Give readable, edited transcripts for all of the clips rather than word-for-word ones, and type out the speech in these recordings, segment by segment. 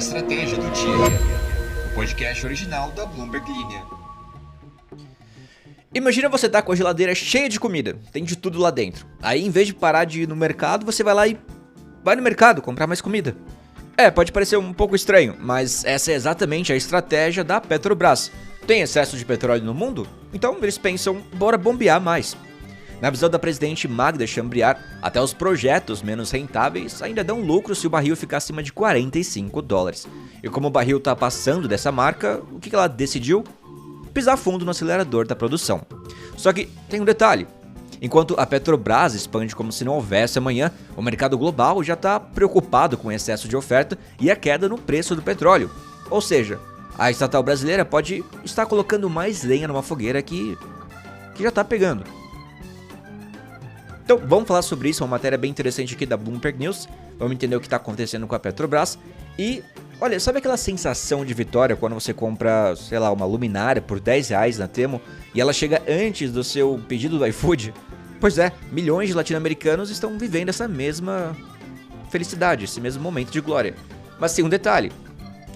estratégia do dia, o podcast original da Bloomberg Linha. Imagina você tá com a geladeira cheia de comida, tem de tudo lá dentro. Aí, em vez de parar de ir no mercado, você vai no mercado comprar mais comida. Pode parecer um pouco estranho, mas essa é exatamente a estratégia da Petrobras. Tem excesso de petróleo no mundo? Então eles pensam, bora bombear mais. Na visão da presidente Magda Chambriard, até os projetos menos rentáveis ainda dão lucro se o barril ficar acima de $45. E como o barril está passando dessa marca, o que ela decidiu? Pisar fundo no acelerador da produção. Só que tem um detalhe. Enquanto a Petrobras expande como se não houvesse amanhã, o mercado global já está preocupado com o excesso de oferta e a queda no preço do petróleo. Ou seja, a estatal brasileira pode estar colocando mais lenha numa fogueira que já está pegando. Então vamos falar sobre isso, uma matéria bem interessante aqui da Bloomberg News. Vamos entender o que está acontecendo com a Petrobras. E olha, sabe aquela sensação de vitória quando você compra, sei lá, uma luminária por R$10 na Temu e ela chega antes do seu pedido do iFood? Pois é, milhões de latino-americanos estão vivendo essa mesma felicidade, esse mesmo momento de glória. Mas tem um detalhe,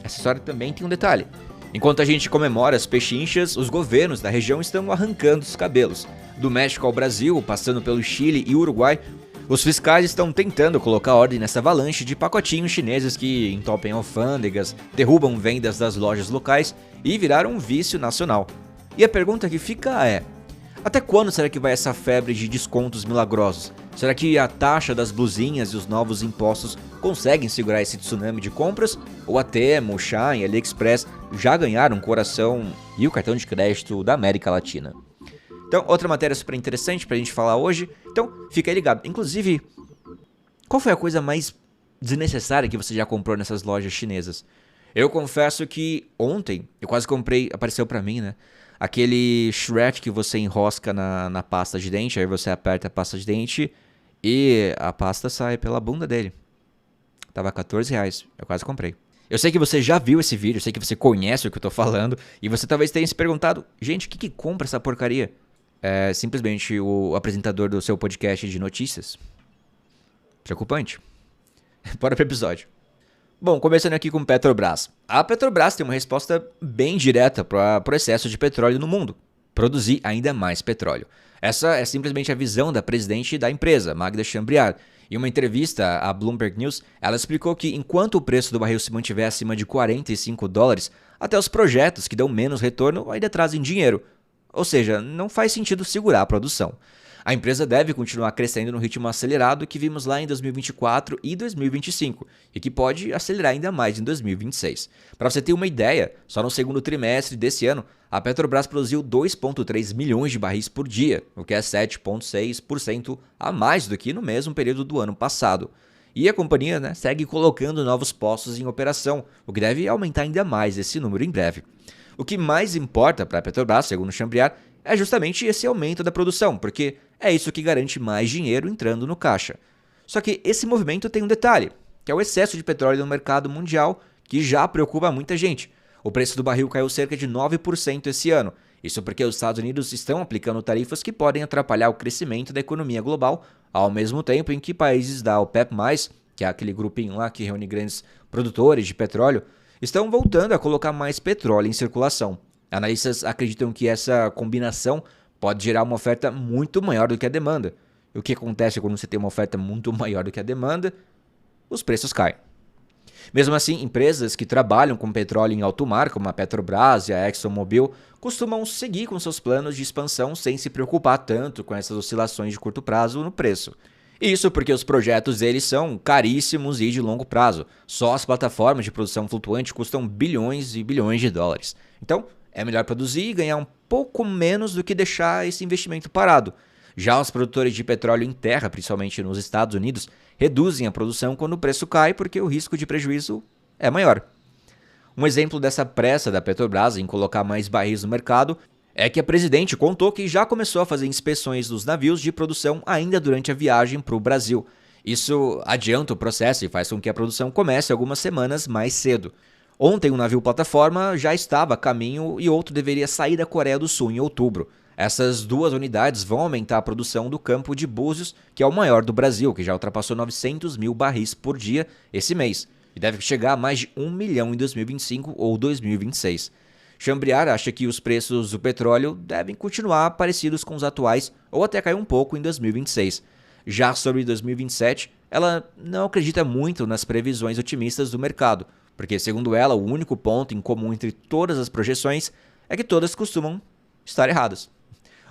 essa história também tem um detalhe. Enquanto a gente comemora as pechinchas, os governos da região estão arrancando os cabelos. Do México ao Brasil, passando pelo Chile e Uruguai, os fiscais estão tentando colocar ordem nessa avalanche de pacotinhos chineses que entopem alfândegas, derrubam vendas das lojas locais e viraram um vício nacional. E a pergunta que fica é: até quando será que vai essa febre de descontos milagrosos? Será que a taxa das blusinhas e os novos impostos conseguem segurar esse tsunami de compras? Ou a Temu, o Shein, a AliExpress já ganharam o coração e o cartão de crédito da América Latina? Então, outra matéria super interessante pra gente falar hoje. Então, fica aí ligado. Inclusive, qual foi a coisa mais desnecessária que você já comprou nessas lojas chinesas? Eu confesso que ontem eu quase comprei, apareceu pra mim, né? Aquele Shrek que você enrosca na pasta de dente, aí você aperta a pasta de dente e a pasta sai pela bunda dele. Tava R$14, eu quase comprei. Eu sei que você já viu esse vídeo, eu sei que você conhece o que eu tô falando, e você talvez tenha se perguntado, gente, o que compra essa porcaria? É simplesmente o apresentador do seu podcast de notícias. Preocupante. Bora pro episódio. Bom, começando aqui com Petrobras. A Petrobras tem uma resposta bem direta para o excesso de petróleo no mundo. Produzir ainda mais petróleo. Essa é simplesmente a visão da presidente da empresa, Magda Chambriard. Em uma entrevista à Bloomberg News, ela explicou que enquanto o preço do barril se mantiver acima de $45, até os projetos que dão menos retorno ainda trazem dinheiro. Ou seja, não faz sentido segurar a produção. A empresa deve continuar crescendo no ritmo acelerado que vimos lá em 2024 e 2025, e que pode acelerar ainda mais em 2026. Para você ter uma ideia, só no segundo trimestre desse ano, a Petrobras produziu 2,3 milhões de barris por dia, o que é 7,6% a mais do que no mesmo período do ano passado. E a companhia segue colocando novos postos em operação, o que deve aumentar ainda mais esse número em breve. O que mais importa para a Petrobras, segundo Chambriard, é justamente esse aumento da produção, porque é isso que garante mais dinheiro entrando no caixa. Só que esse movimento tem um detalhe, que é o excesso de petróleo no mercado mundial, que já preocupa muita gente. O preço do barril caiu cerca de 9% esse ano. Isso porque os Estados Unidos estão aplicando tarifas que podem atrapalhar o crescimento da economia global, ao mesmo tempo em que países da OPEP+, que é aquele grupinho lá que reúne grandes produtores de petróleo, estão voltando a colocar mais petróleo em circulação. Analistas acreditam que essa combinação pode gerar uma oferta muito maior do que a demanda. E o que acontece quando você tem uma oferta muito maior do que a demanda? Os preços caem. Mesmo assim, empresas que trabalham com petróleo em alto mar, como a Petrobras e a ExxonMobil, costumam seguir com seus planos de expansão sem se preocupar tanto com essas oscilações de curto prazo no preço. Isso porque os projetos deles são caríssimos e de longo prazo. Só as plataformas de produção flutuante custam bilhões e bilhões de dólares. Então, é melhor produzir e ganhar um pouco menos do que deixar esse investimento parado. Já os produtores de petróleo em terra, principalmente nos Estados Unidos, reduzem a produção quando o preço cai porque o risco de prejuízo é maior. Um exemplo dessa pressa da Petrobras em colocar mais barris no mercado é que a presidente contou que já começou a fazer inspeções dos navios de produção ainda durante a viagem para o Brasil. Isso adianta o processo e faz com que a produção comece algumas semanas mais cedo. Ontem um navio plataforma já estava a caminho e outro deveria sair da Coreia do Sul em outubro. Essas duas unidades vão aumentar a produção do campo de Búzios, que é o maior do Brasil, que já ultrapassou 900 mil barris por dia esse mês. e deve chegar a mais de 1 milhão em 2025 ou 2026. Chambriar acha que os preços do petróleo devem continuar parecidos com os atuais ou até cair um pouco em 2026. Já sobre 2027, ela não acredita muito nas previsões otimistas do mercado, porque, segundo ela, o único ponto em comum entre todas as projeções é que todas costumam estar erradas.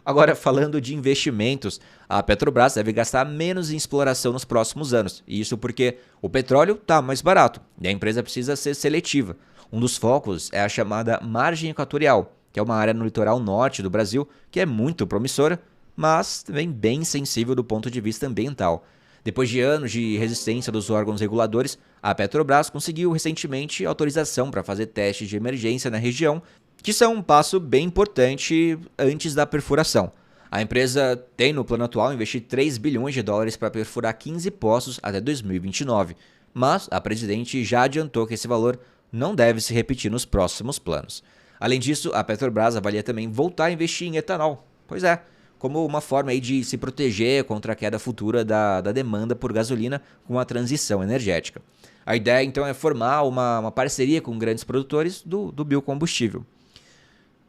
Agora, falando de investimentos, a Petrobras deve gastar menos em exploração nos próximos anos, e isso porque o petróleo está mais barato e a empresa precisa ser seletiva. Um dos focos é a chamada margem equatorial, que é uma área no litoral norte do Brasil que é muito promissora, mas também bem sensível do ponto de vista ambiental. Depois de anos de resistência dos órgãos reguladores, a Petrobras conseguiu recentemente autorização para fazer testes de emergência na região, que são um passo bem importante antes da perfuração. A empresa tem no plano atual investir 3 bilhões de dólares para perfurar 15 poços até 2029, mas a presidente já adiantou que esse valor não deve se repetir nos próximos planos. Além disso, a Petrobras avalia também voltar a investir em etanol. Pois é, como uma forma aí de se proteger contra a queda futura da demanda por gasolina com a transição energética. A ideia, então, é formar uma parceria com grandes produtores do biocombustível.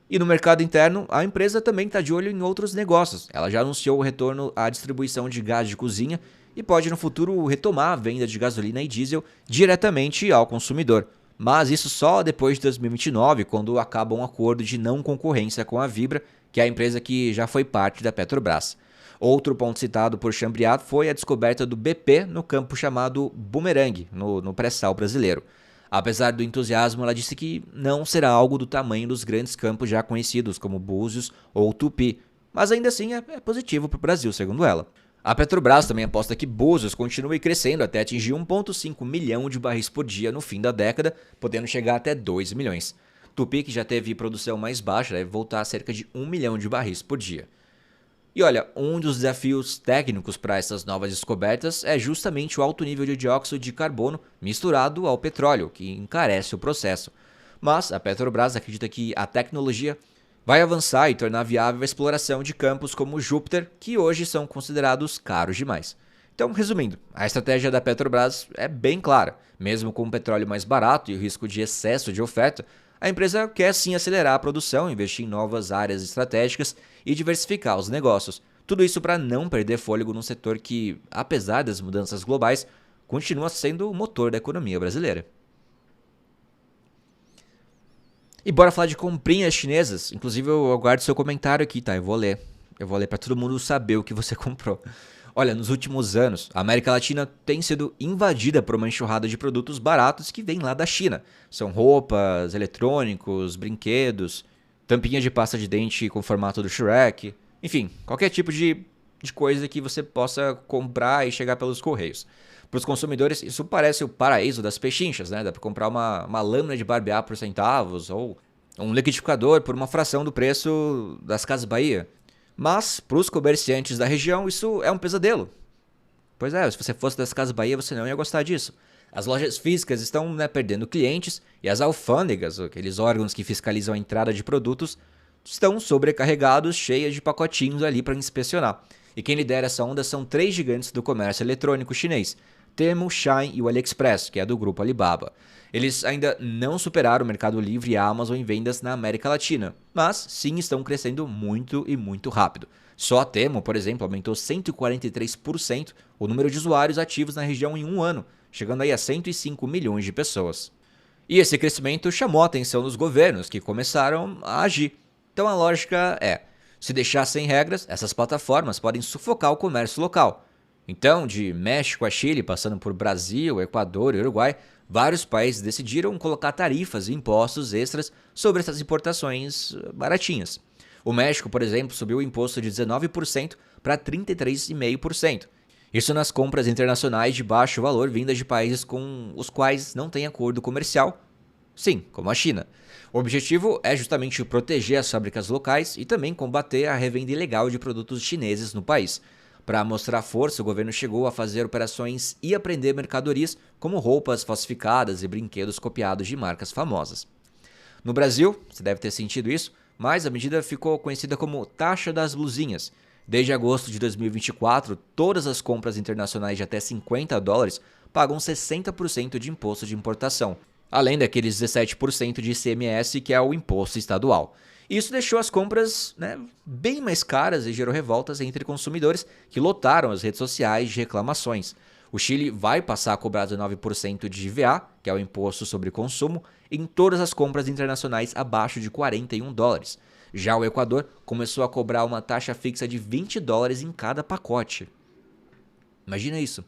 E no mercado interno, a empresa também está de olho em outros negócios. Ela já anunciou o retorno à distribuição de gás de cozinha e pode no futuro retomar a venda de gasolina e diesel diretamente ao consumidor. Mas isso só depois de 2029, quando acaba um acordo de não concorrência com a Vibra, que é a empresa que já foi parte da Petrobras. Outro ponto citado por Chambriat foi a descoberta do BP no campo chamado Bumerangue, no pré-sal brasileiro. Apesar do entusiasmo, ela disse que não será algo do tamanho dos grandes campos já conhecidos, como Búzios ou Tupi, mas ainda assim é positivo para o Brasil, segundo ela. A Petrobras também aposta que Búzios continue crescendo até atingir 1,5 milhão de barris por dia no fim da década, podendo chegar até 2 milhões. Tupi, que já teve produção mais baixa, deve voltar a cerca de 1 milhão de barris por dia. E olha, um dos desafios técnicos para essas novas descobertas é justamente o alto nível de dióxido de carbono misturado ao petróleo, que encarece o processo. Mas a Petrobras acredita que a tecnologia vai avançar e tornar viável a exploração de campos como Júpiter, que hoje são considerados caros demais. Então, resumindo, a estratégia da Petrobras é bem clara. Mesmo com o petróleo mais barato e o risco de excesso de oferta, a empresa quer sim acelerar a produção, investir em novas áreas estratégicas e diversificar os negócios. Tudo isso para não perder fôlego num setor que, apesar das mudanças globais, continua sendo o motor da economia brasileira. E bora falar de comprinhas chinesas. Inclusive eu aguardo seu comentário aqui, tá? Eu vou ler para todo mundo saber o que você comprou. Olha, nos últimos anos, a América Latina tem sido invadida por uma enxurrada de produtos baratos que vêm lá da China. São roupas, eletrônicos, brinquedos, tampinhas de pasta de dente com o formato do Shrek. Enfim, qualquer tipo de coisa que você possa comprar e chegar pelos correios. Para os consumidores, isso parece o paraíso das pechinchas, né? Dá para comprar uma lâmina de barbear por centavos ou um liquidificador por uma fração do preço das Casas Bahia. Mas, para os comerciantes da região, isso é um pesadelo. Pois é, se você fosse das Casas Bahia, você não ia gostar disso. As lojas físicas estão perdendo clientes e as alfândegas, aqueles órgãos que fiscalizam a entrada de produtos, estão sobrecarregados, cheias de pacotinhos ali para inspecionar. E quem lidera essa onda são 3 gigantes do comércio eletrônico chinês, Temu, Shein e o AliExpress, que é do grupo Alibaba. Eles ainda não superaram o Mercado Livre e a Amazon em vendas na América Latina, mas sim estão crescendo muito e muito rápido. Só a Temu, por exemplo, aumentou 143% o número de usuários ativos na região em um ano, chegando aí a 105 milhões de pessoas. E esse crescimento chamou a atenção dos governos, que começaram a agir. Então a lógica é, se deixar sem regras, essas plataformas podem sufocar o comércio local. Então, de México a Chile, passando por Brasil, Equador e Uruguai, vários países decidiram colocar tarifas e impostos extras sobre essas importações baratinhas. O México, por exemplo, subiu o imposto de 19% para 33,5%. Isso nas compras internacionais de baixo valor vindas de países com os quais não tem acordo comercial, sim, como a China. O objetivo é justamente proteger as fábricas locais e também combater a revenda ilegal de produtos chineses no país. Para mostrar força, o governo chegou a fazer operações e apreender mercadorias como roupas falsificadas e brinquedos copiados de marcas famosas. No Brasil, você deve ter sentido isso, mas a medida ficou conhecida como taxa das blusinhas. Desde agosto de 2024, todas as compras internacionais de até $50 pagam 60% de imposto de importação, além daqueles 17% de ICMS, que é o imposto estadual. Isso deixou as compras, bem mais caras e gerou revoltas entre consumidores que lotaram as redes sociais de reclamações. O Chile vai passar a cobrar 19% de IVA, que é o imposto sobre consumo, em todas as compras internacionais abaixo de $41. Já o Equador começou a cobrar uma taxa fixa de $20 em cada pacote. Imagina isso.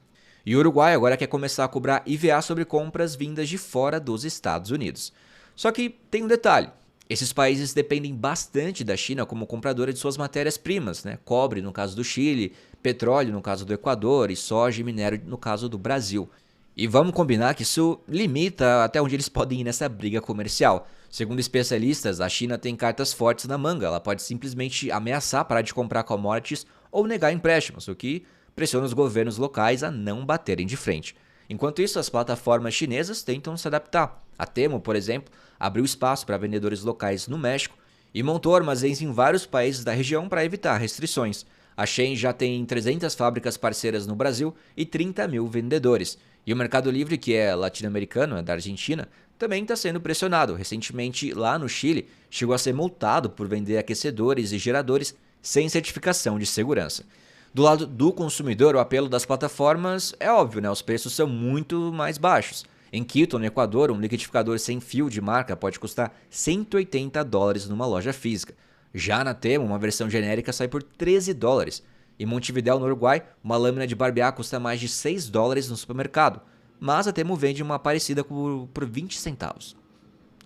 E o Uruguai agora quer começar a cobrar IVA sobre compras vindas de fora dos Estados Unidos. Só que tem um detalhe. Esses países dependem bastante da China como compradora de suas matérias-primas, cobre no caso do Chile, petróleo no caso do Equador e soja e minério no caso do Brasil. E vamos combinar que isso limita até onde eles podem ir nessa briga comercial. Segundo especialistas, a China tem cartas fortes na manga, ela pode simplesmente ameaçar parar de comprar commodities ou negar empréstimos, o que pressiona os governos locais a não baterem de frente. Enquanto isso, as plataformas chinesas tentam se adaptar. A Temu, por exemplo, abriu espaço para vendedores locais no México e montou armazéns em vários países da região para evitar restrições. A Shein já tem 300 fábricas parceiras no Brasil e 30 mil vendedores. E o Mercado Livre, que é latino-americano, da Argentina, também está sendo pressionado. Recentemente, lá no Chile, chegou a ser multado por vender aquecedores e geradores sem certificação de segurança. Do lado do consumidor, o apelo das plataformas é óbvio, os preços são muito mais baixos. Em Quito, no Equador, um liquidificador sem fio de marca pode custar $180 numa loja física. Já na Temu, uma versão genérica sai por $13. Em Montevidéu, no Uruguai, uma lâmina de barbear custa mais de $6 no supermercado, mas a Temu vende uma parecida por 20 centavos.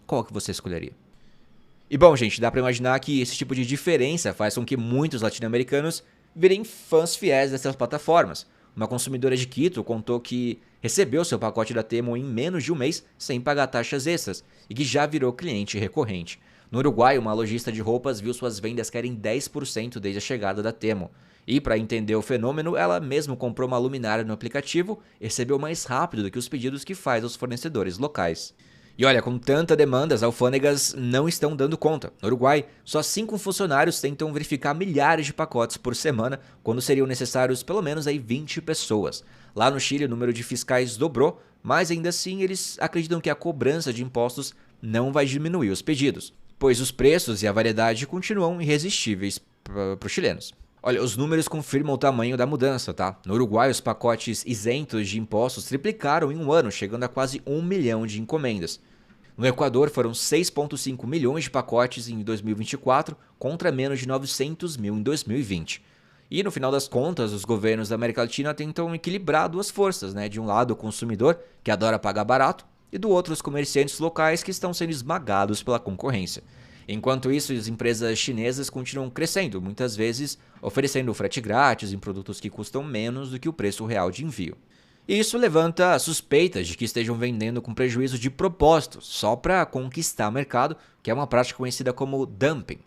Qual que você escolheria? E bom, gente, dá para imaginar que esse tipo de diferença faz com que muitos latino-americanos virem fãs fiéis dessas plataformas. Uma consumidora de Quito contou que recebeu seu pacote da Temu em menos de um mês sem pagar taxas extras e que já virou cliente recorrente. No Uruguai, uma lojista de roupas viu suas vendas caírem 10% desde a chegada da Temu. E para entender o fenômeno, ela mesmo comprou uma luminária no aplicativo e recebeu mais rápido do que os pedidos que faz aos fornecedores locais. E olha, com tanta demanda, as alfândegas não estão dando conta. No Uruguai, só 5 funcionários tentam verificar milhares de pacotes por semana, quando seriam necessários pelo menos 20 pessoas. Lá no Chile, o número de fiscais dobrou, mas ainda assim eles acreditam que a cobrança de impostos não vai diminuir os pedidos, pois os preços e a variedade continuam irresistíveis para os chilenos. Olha, os números confirmam o tamanho da mudança, tá? No Uruguai, os pacotes isentos de impostos triplicaram em um ano, chegando a quase 1 milhão de encomendas. No Equador, foram 6,5 milhões de pacotes em 2024, contra menos de 900 mil em 2020. E no final das contas, os governos da América Latina tentam equilibrar duas forças, De um lado, o consumidor, que adora pagar barato, e do outro, os comerciantes locais que estão sendo esmagados pela concorrência. Enquanto isso, as empresas chinesas continuam crescendo, muitas vezes oferecendo frete grátis em produtos que custam menos do que o preço real de envio. E isso levanta suspeitas de que estejam vendendo com prejuízo de propósito, só para conquistar o mercado, que é uma prática conhecida como dumping.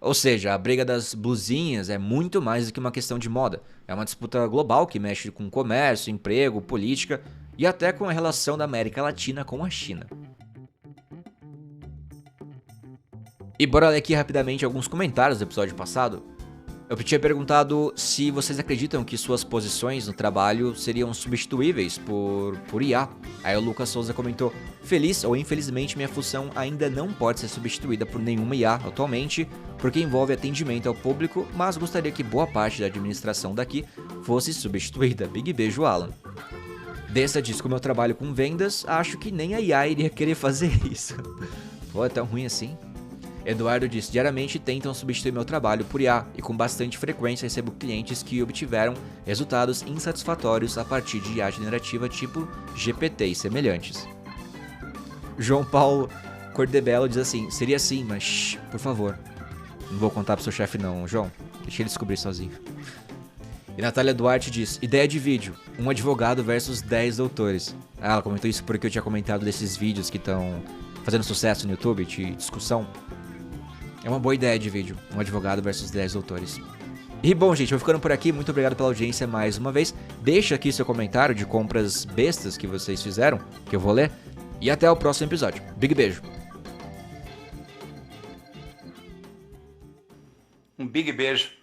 Ou seja, a briga das blusinhas é muito mais do que uma questão de moda. É uma disputa global que mexe com comércio, emprego, política e até com a relação da América Latina com a China. E bora ler aqui rapidamente alguns comentários do episódio passado. Eu tinha perguntado se vocês acreditam que suas posições no trabalho seriam substituíveis por IA. Aí o Lucas Souza comentou: feliz ou infelizmente minha função ainda não pode ser substituída por nenhuma IA atualmente, porque envolve atendimento ao público, mas gostaria que boa parte da administração daqui fosse substituída. Big beijo, Alan. Dessa diz que o meu trabalho com vendas, acho que nem a IA iria querer fazer isso. Pô, é tão ruim assim? Eduardo diz: diariamente tentam substituir meu trabalho por IA e com bastante frequência recebo clientes que obtiveram resultados insatisfatórios a partir de IA generativa tipo GPT e semelhantes. João Paulo Cordebello diz assim: seria assim, mas shh, por favor. Não vou contar pro seu chefe não, João. Deixa ele descobrir sozinho. E Natália Duarte diz: ideia de vídeo, um advogado versus 10 doutores. Ela comentou isso porque eu tinha comentado desses vídeos que estão fazendo sucesso no YouTube de discussão. É uma boa ideia de vídeo, um advogado versus 10 doutores. E bom, gente, vou ficando por aqui. Muito obrigado pela audiência mais uma vez. Deixa aqui seu comentário de compras bestas que vocês fizeram, que eu vou ler. E até o próximo episódio. Big beijo. Um big beijo.